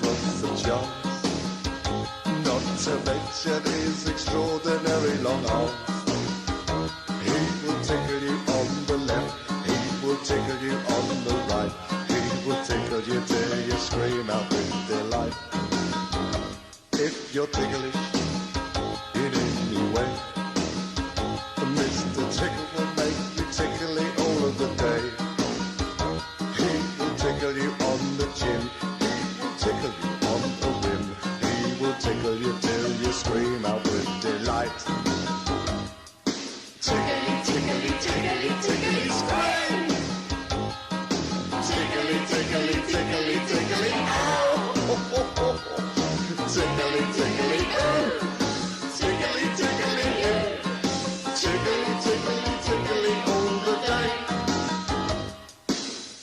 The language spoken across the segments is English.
lots of charms, not to mention his extraordinary long arms. He will tickle you on the left, he will tickle you on the right, he will tickle you till you scream out with delight. If you're ticklish in any way, Mr. Tickle will make you tickly all of the day. He will tickle you on the chin, he will tickle you on the rim, he will tickle you till you scream out with delight. Tickly, tickly, tickly, tickly, scream! Tickly, tickly, tickly, tickly, ow! Tickly, tickly, ooh! Tickly, tickly, ooh! Tickly, tickly, tickly all the day.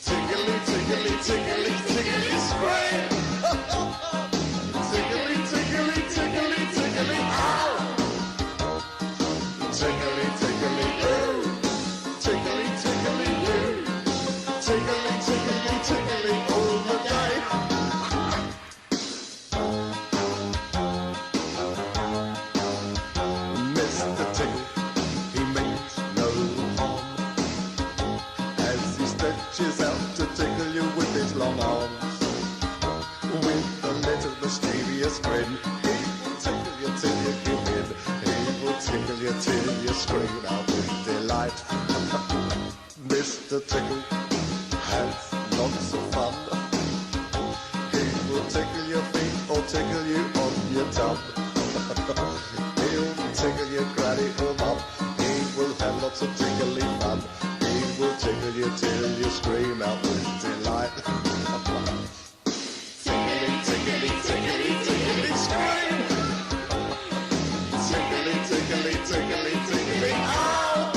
Tickly, tickly, tickly, tickly, scream! Tickly, tickly, tickly, tickly, ow! Tickly, tickly, ooh! Tickly, tickly, ooh! Tickly, tickly, tickly all the day. Mr. Tickle, he means no harm as he stretches out to tickle you with his long arms. With a little mischievous grin, he will tickle you till you give in. He will tickle you till you scream out with delight. Mr. Tickle has lots of fun. He will tickle your feet or tickle you on your tongue. He'll tickle your granny or mum. He will have lots of tickly fun. He will tickle you till you scream out with delight. Tickly, tickly, tickly, tickly, scream! Tickly, tickly, tickly, tickly, ow!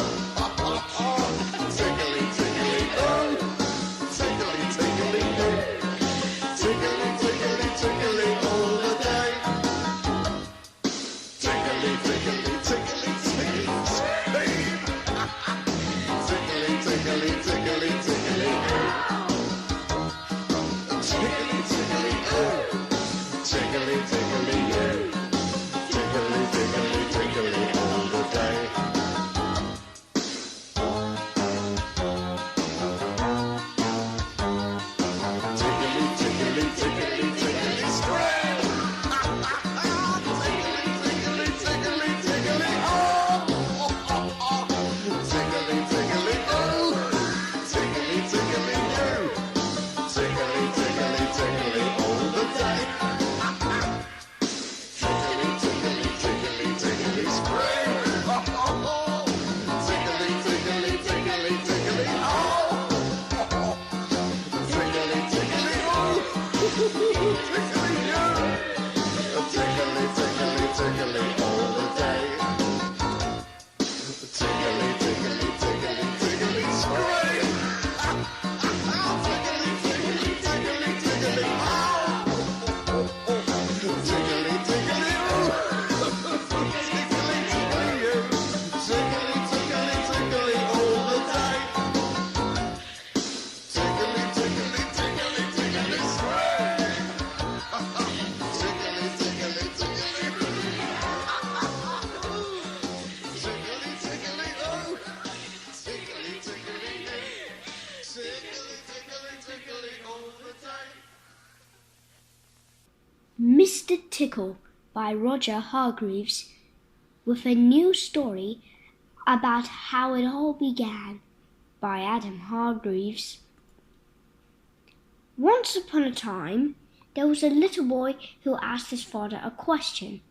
Tickly, tickly, oh! Tickly, tickly, oh! Tickly, tickly, tickly all the day. Tickly, tickly, tickly, tickly, scream! Tickly, tickly, tickly, tickly, oh! Tickly, tickly, oh! Tickly, tickly, oh! Tickly, tickly, tickly all the day. Tickly, tickly, tickly, tickly, scream! Tickly, tickly, tickly, tickly, oh! Tickly, tickly, oh! Tickly, tickly, oh! Tickly, tickly, tickly all the day. Tickly, tickly, tickly, tickly, scream! Tickly, tickly, tickly, tickly, oh! Tickly, tickly, oh! Tickly, oh! Tickly, tickly, tickly all the day. Tickly, tickly, tickly, tickly, scream! Tickly, tickly, tickly, tickly, oh! Tickly, tickly, oh! Tickly, tickly, oh! Tickly, tickly, tickly all the day. Tickly, tickly, tickly, tickly, scream! Tickly, tickly, tickly, tickly, tickly, oh! Tickly, tickly, oh! Tickly, tickly, tickly all the day. Mr. Tickle by Roger Hargreaves, with a new story about how it all began by Adam Hargreaves. Once upon a time, there was a little boy who asked his father a question,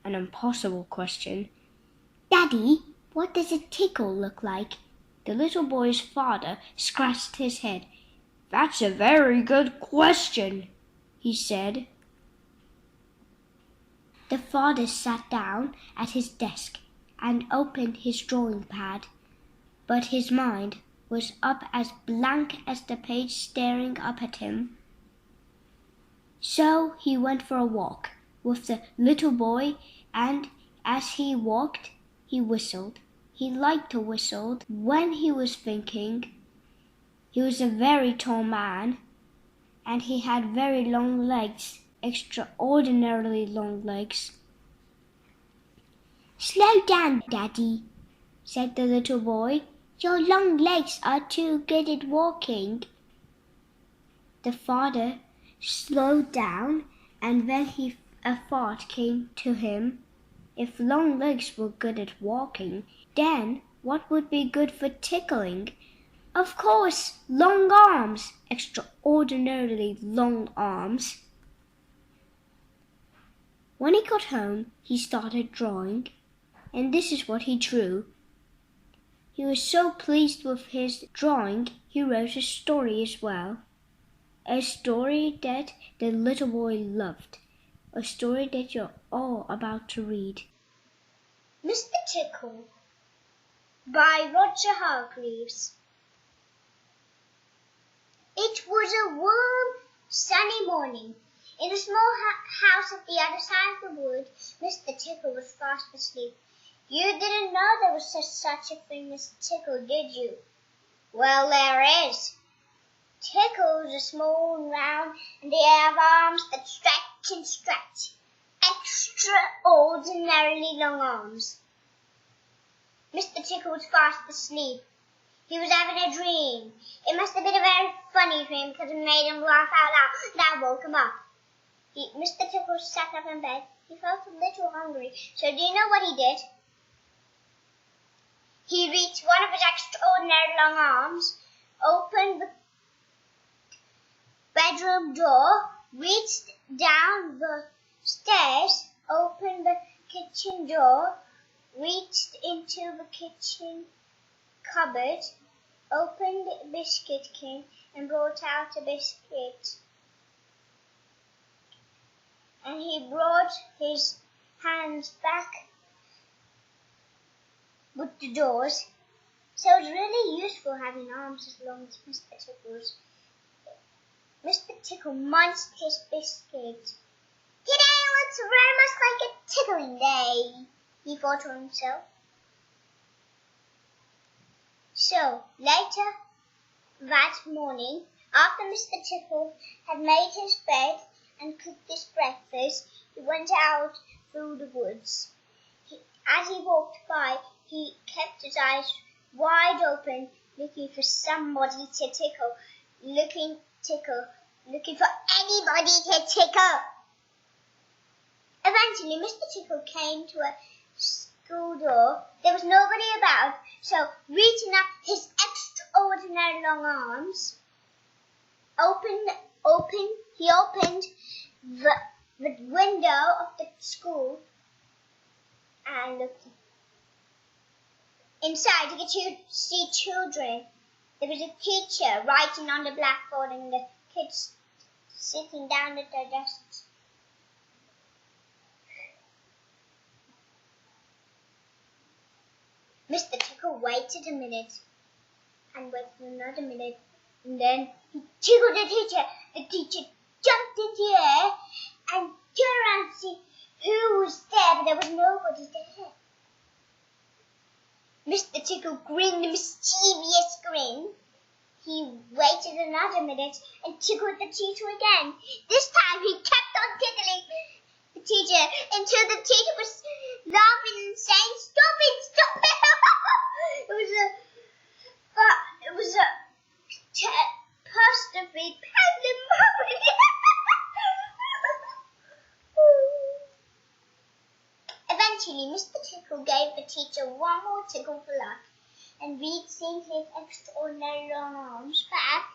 an impossible question. "Daddy, what does a tickle look like?" The little boy's father scratched his head. "That's a very good question," he said. The father sat down at his desk and opened his drawing pad, but his mind was up as blank as the page staring up at him. So he went for a walk with the little boy, and as he walked, he whistled. He liked to whistle when he was thinking. He was a very tall man, and he had very long legs. extraordinarily long legs. "Slow down, Daddy," said the little boy. "Your long legs are too good at walking." The father slowed down, and then a thought came to him. If long legs were good at walking, then what would be good for tickling? Of course, long arms, extraordinarily long arms. When he got home, he started drawing, and this is what he drew. He was so pleased with his drawing, he wrote a story as well. A story that the little boy loved. A story that you're all about to read. Mr. Tickle by Roger Hargreaves. It was a warm, sunny morning. In a small house at the other side of the wood, Mr. Tickle was fast asleep. You didn't know there was such a thing as Tickle, did you? Well, there is. Tickles are small and round, and they have arms that stretch and stretch. Extraordinarily long arms. Mr. Tickle was fast asleep. He was having a dream. It must have been a very funny dream because it made him laugh out loud. That woke him up. Mr. Tickle sat up in bed. He felt a little hungry. So do you know what he did? He reached one of his extraordinary long arms, opened the bedroom door, reached down the stairs, opened the kitchen door, reached into the kitchen cupboard, opened the biscuit tin, and brought out a biscuit. And he brought his hands back with the doors. So it's really useful having arms as long as Mr. Tickle's. Mr. Tickle munched his biscuit. Today looks very much like a tickling day, he thought to himself. So, later that morning, after Mr. Tickle had made his bed and cooked his breakfast, he went out through the woods. As he walked by, he kept his eyes wide open, looking for somebody to tickle, looking for anybody to tickle. Eventually, Mr. Tickle came to a school door. There was nobody about, so reaching up his extraordinary long arms, he opened the window of the school and looked inside. He could see children. There was a teacher writing on the blackboard and the kids sitting down at their desks. Mr. Tickle waited a minute and waited another minute, and then he tickled the teacher. The teacher jumped into the air and turned around to see who was there, but there was nobody there. Mr. Tickle grinned a mischievous grin. He waited another minute and tickled the teacher again. This time he kept on tickling the teacher until the teacher was laughing and saying, "Stop it, stop it!" It was a catastrophe. Eventually, Mr. Tickle gave the teacher one more tickle for luck, and reaching his extraordinary long arms back,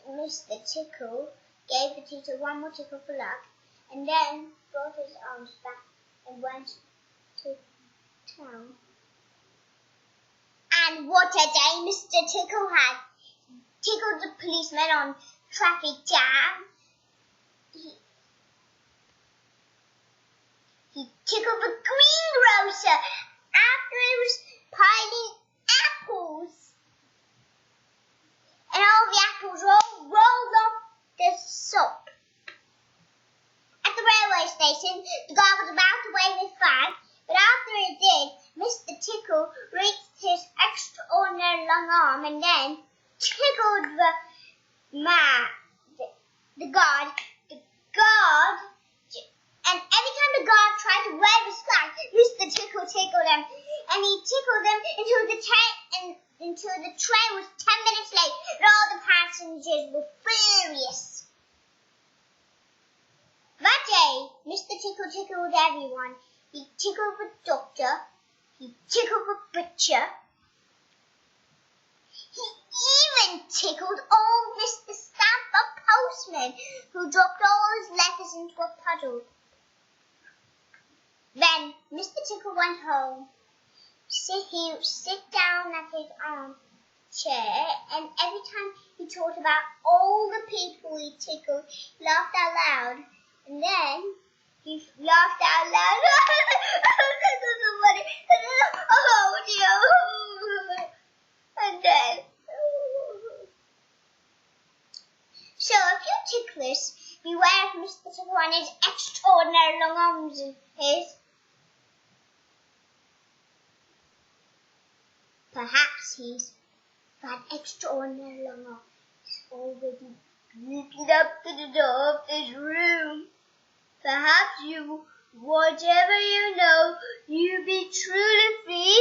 Mr. Tickle gave the teacher one more tickle for luck, and then brought his arms back and went to town. And what a day Mr. Tickle had! Tickled the policeman on traffic jam. He tickled the greengrocer after he was piling apples. And all the apples all rolled off the soap. At the railway station, the guard was about to wave his flag, but after he did, Mr. Tickle reached his extraordinary long arm and then tickled the guard. The guard, and every time the guard tried to wave his flag, Mr. Tickle tickled them, and he tickled them until the train was 10 minutes late, and all the passengers were furious. That day, Mr. Tickle tickled everyone. He tickled the doctor. He tickled the butcher. He even tickled old Mr. Stamp, the postman, who dropped all his letters into a puddle. Then Mr. Tickle went home. He would sit down at his armchair, and every time he thought about all the people he tickled, he laughed out loud. And then he laughed out loud. That's so funny. Oh dear. And then. So a few ticklers, beware of Mr. Tickle and his extraordinary long arms of his. Perhaps he's that extraordinary long arm is already creeping up to the door of this room. Perhaps you, whatever you know, you be truly free.